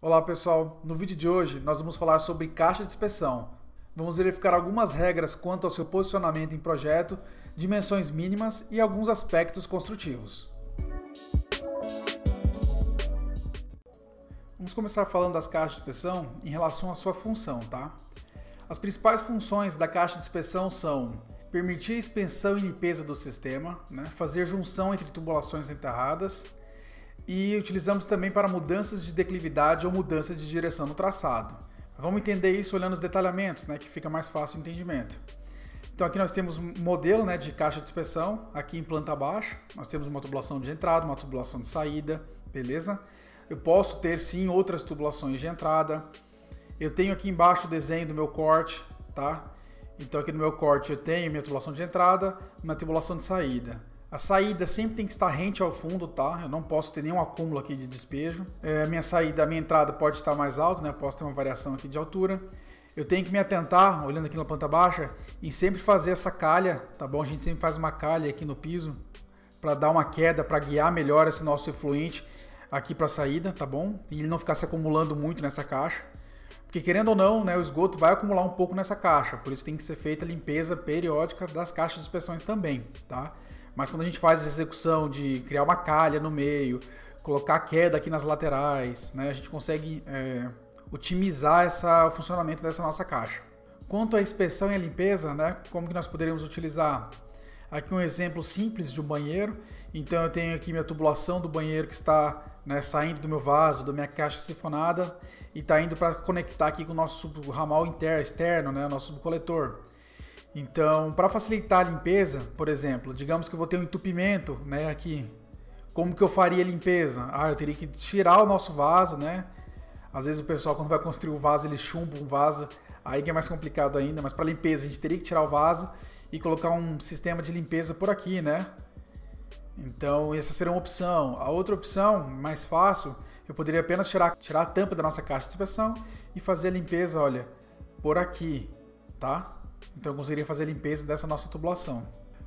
Olá pessoal, no vídeo de hoje nós vamos falar sobre caixa de inspeção. Vamos verificar algumas regras quanto ao seu posicionamento em projeto, dimensões mínimas e alguns aspectos construtivos. Vamos começar falando das caixas de inspeção em relação à sua função, tá? As principais funções da caixa de inspeção são permitir a inspeção e limpeza do sistema, fazer junção entre tubulações enterradas, e utilizamos também para mudanças de declividade ou mudança de direção no traçado. Vamos entender isso olhando os detalhamentos, que fica mais fácil o entendimento. Então aqui nós temos um modelo de caixa de inspeção, aqui em planta baixa, nós temos uma tubulação de entrada, uma tubulação de saída, beleza? Eu posso ter sim outras tubulações de entrada. Eu tenho aqui embaixo o desenho do meu corte, tá? Então aqui no meu corte eu tenho minha tubulação de entrada, minha tubulação de saída. A saída sempre tem que estar rente ao fundo, tá? Eu não posso ter nenhum acúmulo aqui de despejo. A minha entrada pode estar mais alta, Eu posso ter uma variação aqui de altura. Eu tenho que me atentar, olhando aqui na planta baixa, em sempre fazer essa calha, tá bom? A gente sempre faz uma calha aqui no piso para dar uma queda, para guiar melhor esse nosso efluente aqui para a saída, tá bom? E ele não ficar se acumulando muito nessa caixa. Porque querendo ou não, o esgoto vai acumular um pouco nessa caixa, por isso tem que ser feita a limpeza periódica das caixas de inspeções também, tá? Mas quando a gente faz a execução de criar uma calha no meio, colocar queda aqui nas laterais, a gente consegue otimizar o funcionamento dessa nossa caixa. Quanto à inspeção e à limpeza, como que nós poderíamos utilizar? Aqui um exemplo simples de um banheiro. Então eu tenho aqui minha tubulação do banheiro que está saindo do meu vaso, da minha caixa sifonada e está indo para conectar aqui com o nosso ramal externo, nosso subcoletor. Então, para facilitar a limpeza, por exemplo, digamos que eu vou ter um entupimento, aqui. Como que eu faria a limpeza? Eu teria que tirar o nosso vaso, Às vezes o pessoal quando vai construir o vaso, ele chumba um vaso, aí que é mais complicado ainda, mas para limpeza a gente teria que tirar o vaso e colocar um sistema de limpeza por aqui, Então, essa seria uma opção. A outra opção, mais fácil, eu poderia apenas tirar a tampa da nossa caixa de inspeção e fazer a limpeza, olha, por aqui, tá? Então eu conseguiria fazer a limpeza dessa nossa tubulação.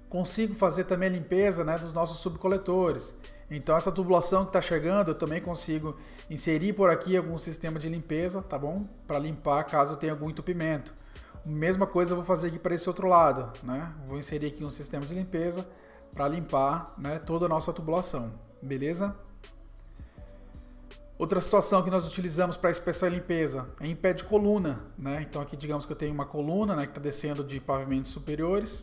Consigo fazer também a limpeza dos nossos subcoletores. Então essa tubulação que está chegando, eu também consigo inserir por aqui algum sistema de limpeza, tá bom? Para limpar caso eu tenha algum entupimento. Mesma coisa eu vou fazer aqui para esse outro lado, Vou inserir aqui um sistema de limpeza para limpar toda a nossa tubulação, beleza? Outra situação que nós utilizamos para inspeção e limpeza é em pé de coluna, Então aqui digamos que eu tenho uma coluna, que está descendo de pavimentos superiores.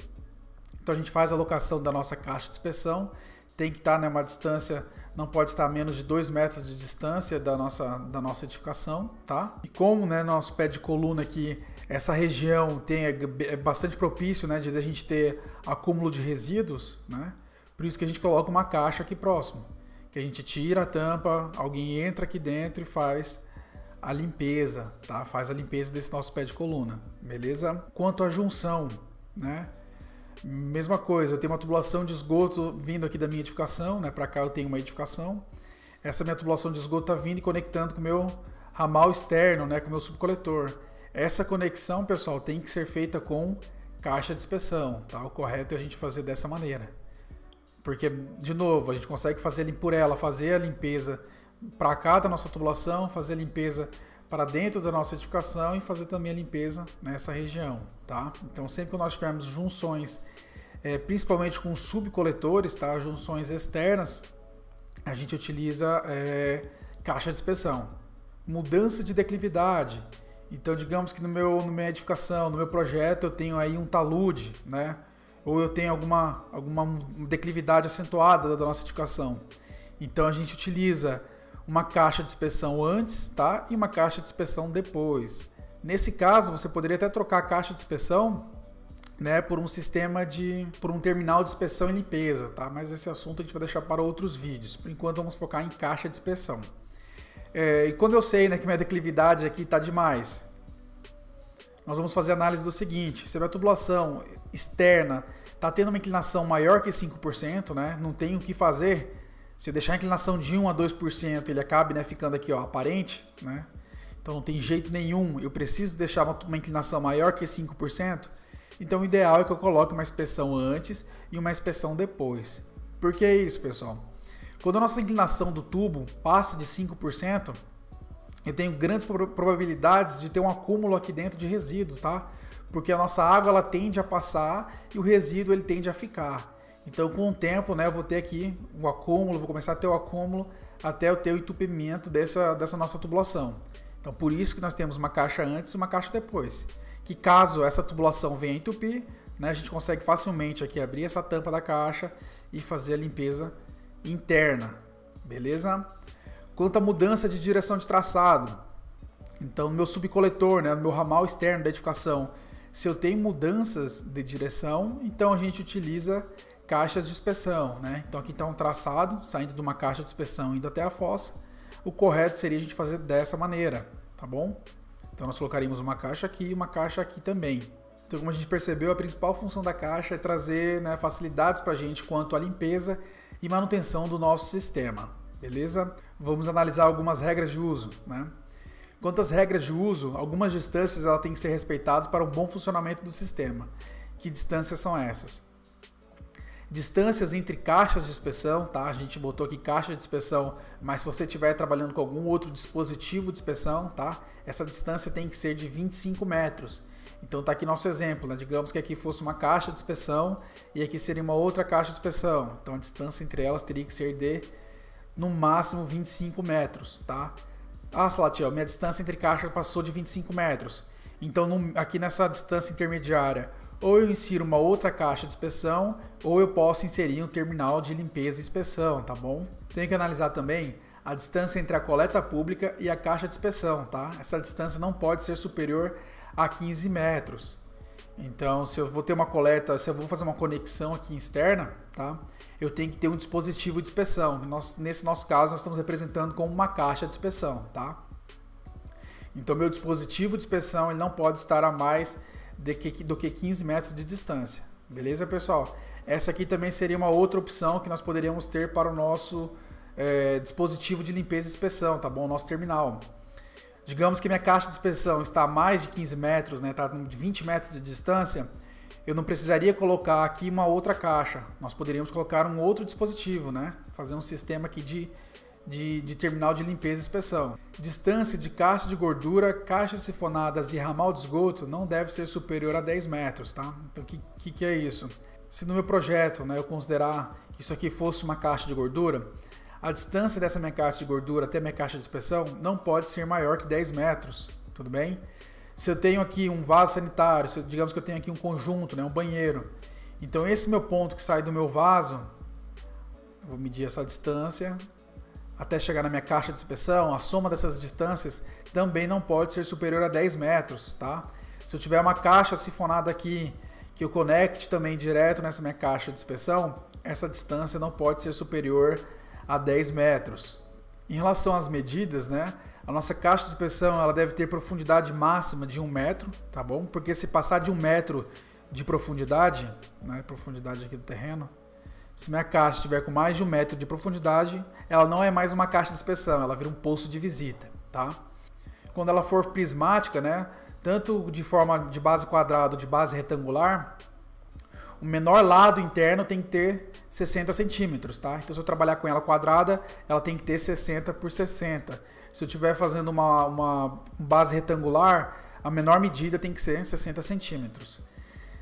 Então a gente faz a alocação da nossa caixa de inspeção, tem que estar uma distância, não pode estar a menos de 2 metros de distância da nossa edificação, tá? E como nosso pé de coluna aqui, essa região é bastante propício, de a gente ter acúmulo de resíduos, Por isso que a gente coloca uma caixa aqui próximo, que a gente tira a tampa, alguém entra aqui dentro e faz a limpeza, tá? Faz a limpeza desse nosso pé de coluna, beleza? Quanto à junção, Mesma coisa, eu tenho uma tubulação de esgoto vindo aqui da minha edificação, Para cá eu tenho uma edificação. Essa minha tubulação de esgoto está vindo e conectando com o meu ramal externo, com o meu subcoletor. Essa conexão, pessoal, tem que ser feita com caixa de inspeção, tá? O correto é a gente fazer dessa maneira. Porque, de novo, a gente consegue fazer por ela, fazer a limpeza para cá da nossa tubulação, fazer a limpeza para dentro da nossa edificação e fazer também a limpeza nessa região, tá? Então, sempre que nós tivermos junções, principalmente com subcoletores, tá? Junções externas, a gente utiliza caixa de inspeção. Mudança de declividade. Então, digamos que na minha edificação, no meu projeto, eu tenho aí um talude, Ou eu tenho alguma declividade acentuada da nossa edificação. Então, a gente utiliza uma caixa de inspeção antes, tá? E uma caixa de inspeção depois. Nesse caso, você poderia até trocar a caixa de inspeção, por por um terminal de inspeção e limpeza, tá? Mas esse assunto a gente vai deixar para outros vídeos. Por enquanto, vamos focar em caixa de inspeção. E quando eu sei, que minha declividade aqui está demais, nós vamos fazer a análise do seguinte: se a minha tubulação externa está tendo uma inclinação maior que 5%, não tem o que fazer. Se eu deixar a inclinação de 1 a 2%, ele acaba ficando aqui aparente, Então não tem jeito nenhum, eu preciso deixar uma inclinação maior que 5%. Então o ideal é que eu coloque uma inspeção antes e uma inspeção depois. Por que isso, pessoal? Quando a nossa inclinação do tubo passa de 5%, eu tenho grandes probabilidades de ter um acúmulo aqui dentro de resíduo, tá? Porque a nossa água ela tende a passar e o resíduo ele tende a ficar. Então, com o tempo, né, eu vou ter aqui o acúmulo, vou começar a ter o acúmulo até eu ter o entupimento dessa nossa tubulação. Então, por isso que nós temos uma caixa antes e uma caixa depois. Que caso essa tubulação venha entupir, né, a gente consegue facilmente aqui abrir essa tampa da caixa e fazer a limpeza interna, beleza? Quanto à mudança de direção de traçado, então no meu subcoletor, né, no meu ramal externo da edificação, se eu tenho mudanças de direção, então a gente utiliza caixas de inspeção, né? Então aqui está um traçado saindo de uma caixa de inspeção indo até a fossa. O correto seria a gente fazer dessa maneira, tá bom? Então nós colocaríamos uma caixa aqui e uma caixa aqui também. Então, como a gente percebeu, a principal função da caixa é trazer, né, facilidades para a gente quanto à limpeza e manutenção do nosso sistema, beleza? Vamos analisar algumas regras de uso, né? Quanto às regras de uso, algumas distâncias elas têm que ser respeitadas para um bom funcionamento do sistema. Que distâncias são essas? Distâncias entre caixas de inspeção, tá? A gente botou aqui caixa de inspeção, mas se você estiver trabalhando com algum outro dispositivo de inspeção, tá? Essa distância tem que ser de 25 metros. Então tá aqui nosso exemplo, né? Digamos que aqui fosse uma caixa de inspeção e aqui seria uma outra caixa de inspeção. Então a distância entre elas teria que ser de, no máximo, 25 metros, tá? Ah, Salatiel, minha distância entre caixas passou de 25 metros. Então aqui nessa distância intermediária, ou eu insiro uma outra caixa de inspeção, ou eu posso inserir um terminal de limpeza e inspeção, tá bom? Tenho que analisar também a distância entre a coleta pública e a caixa de inspeção, tá? Essa distância não pode ser superior a 15 metros. Então, se eu vou ter uma coleta, se eu vou fazer uma conexão aqui externa, tá? Eu tenho que ter um dispositivo de inspeção. Nesse nosso caso, nós estamos representando como uma caixa de inspeção, tá? Então, meu dispositivo de inspeção ele não pode estar a mais do que 15 metros de distância. Beleza, pessoal? Essa aqui também seria uma outra opção que nós poderíamos ter para o nosso dispositivo de limpeza e inspeção, tá bom? O nosso terminal. Digamos que minha caixa de inspeção está a mais de 15 metros, né? Está de 20 metros de distância. Eu não precisaria colocar aqui uma outra caixa. Nós poderíamos colocar um outro dispositivo, né? Fazer um sistema aqui de terminal de limpeza e inspeção. Distância de caixa de gordura, caixas sifonadas e ramal de esgoto não deve ser superior a 10 metros, tá? Então, o que é isso? Se no meu projeto, né, eu considerar que isso aqui fosse uma caixa de gordura, a distância dessa minha caixa de gordura até a minha caixa de inspeção não pode ser maior que 10 metros, tudo bem? Se eu tenho aqui um vaso sanitário, digamos que eu tenho aqui um conjunto, né, um banheiro, então esse meu ponto que sai do meu vaso, eu vou medir essa distância até chegar na minha caixa de inspeção, a soma dessas distâncias também não pode ser superior a 10 metros, tá? Se eu tiver uma caixa sifonada aqui, que eu conecte também direto nessa minha caixa de inspeção, essa distância não pode ser superior a 10 metros. Em relação às medidas, né? A nossa caixa de inspeção ela deve ter profundidade máxima de 1 metro, tá bom? Porque se passar de 1 metro de profundidade, né? Profundidade aqui do terreno, se minha caixa estiver com mais de 1 metro de profundidade, ela não é mais uma caixa de inspeção, ela vira um posto de visita, tá? Quando ela for prismática, né? Tanto de forma de base quadrada ou de base retangular, o menor lado interno tem que ter 60 centímetros, tá? Então, se eu trabalhar com ela quadrada, ela tem que ter 60 por 60. Se eu estiver fazendo uma base retangular, a menor medida tem que ser 60 centímetros.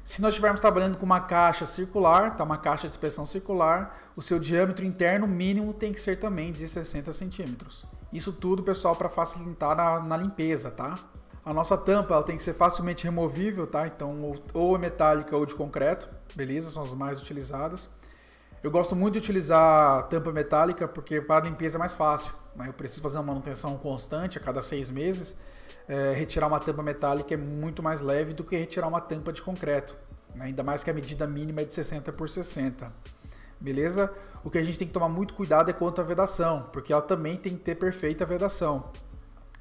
Se nós estivermos trabalhando com uma caixa circular, tá? Uma caixa de inspeção circular, o seu diâmetro interno mínimo tem que ser também de 60 centímetros. Isso tudo, pessoal, para facilitar na limpeza, tá? A nossa tampa ela tem que ser facilmente removível, tá? Então, ou é metálica ou de concreto, beleza? São as mais utilizadas. Eu gosto muito de utilizar tampa metálica porque para a limpeza é mais fácil, né? Eu preciso fazer uma manutenção constante a cada 6 meses. Retirar uma tampa metálica é muito mais leve do que retirar uma tampa de concreto, né? Ainda mais que a medida mínima é de 60 por 60. Beleza? O que a gente tem que tomar muito cuidado é quanto à vedação, porque ela também tem que ter perfeita vedação.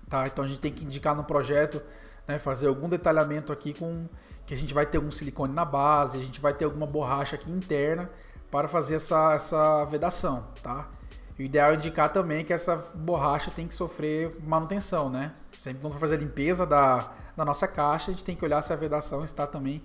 Tá? Então a gente tem que indicar no projeto, né, fazer algum detalhamento aqui com que a gente vai ter algum silicone na base, a gente vai ter alguma borracha aqui interna para fazer essa vedação, tá? O ideal é indicar também que essa borracha tem que sofrer manutenção, né? Sempre quando for fazer a limpeza da nossa caixa, a gente tem que olhar se a vedação está também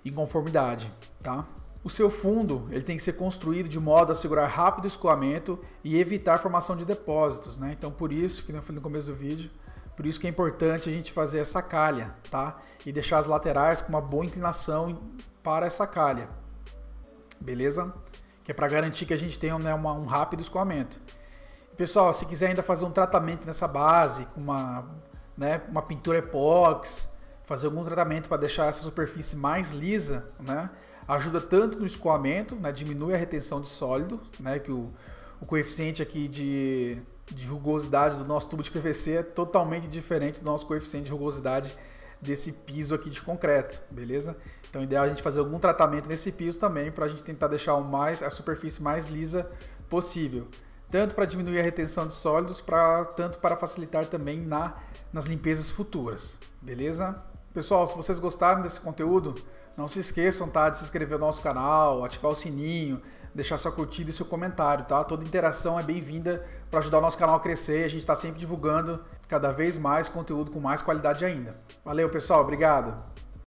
em conformidade, tá? O seu fundo ele tem que ser construído de modo a segurar rápido o escoamento e evitar a formação de depósitos, né? Então por isso, que eu falei no começo do vídeo, por isso que é importante a gente fazer essa calha, tá? E deixar as laterais com uma boa inclinação para essa calha, beleza? Que é para garantir que a gente tenha, né, um rápido escoamento. Pessoal, se quiser ainda fazer um tratamento nessa base, com uma pintura epóxi, fazer algum tratamento para deixar essa superfície mais lisa, né? Ajuda tanto no escoamento, né? Diminui a retenção de sólido, né? Que o coeficiente aqui de rugosidade do nosso tubo de PVC é totalmente diferente do nosso coeficiente de rugosidade desse piso aqui de concreto, beleza? Então é ideal a gente fazer algum tratamento nesse piso também para a gente tentar deixar a superfície mais lisa possível. Tanto para diminuir a retenção de sólidos, tanto para facilitar também nas limpezas futuras, beleza? Pessoal, se vocês gostaram desse conteúdo, não se esqueçam, tá, de se inscrever no nosso canal, ativar o sininho, deixar sua curtida e seu comentário, tá? Toda interação é bem-vinda para ajudar o nosso canal a crescer. A gente está sempre divulgando cada vez mais conteúdo com mais qualidade ainda. Valeu, pessoal. Obrigado.